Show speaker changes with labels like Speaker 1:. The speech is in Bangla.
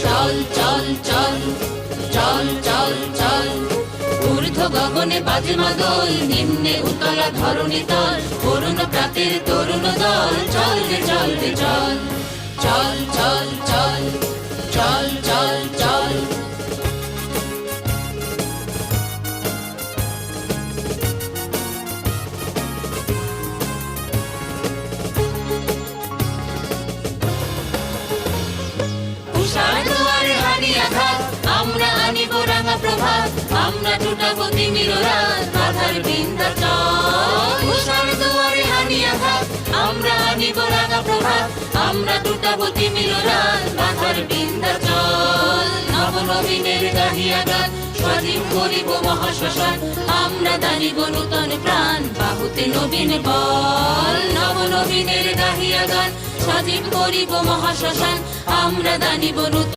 Speaker 1: চল চল চল চল চল চল ঊর্ধ্ব গগনে বাজে মাদল, নিম্নে উতলা ধরণী তল, করুণ প্রাতের তরুণ দল, চল রে চল রে চল চল চল চল চল চল চল উষার দুয়ারে হানি আঘাত, আমরা আনিব রাঙা প্রভাত, আমরা টুটাবো তিমির রাত, বাধার বিন্ধ্যাচল। উষার দুয়ারে হানি আঘাত, আমরা আনিব রাঙা প্রভাত, আমরা টুটাবো তিমির রাত, বাধার বিন্ধ্যাচল। নবনবীনের গাহিয়া গান, স্বাধীন করিব মহাশ্মশান, আমরা দানিব নূতন প্রাণ, বাহুতে নবীন বল। নবনবীনের গাহিয়া গান, স্বাধীন করিব মহাশ্মশান, আমরা দানিব নূতন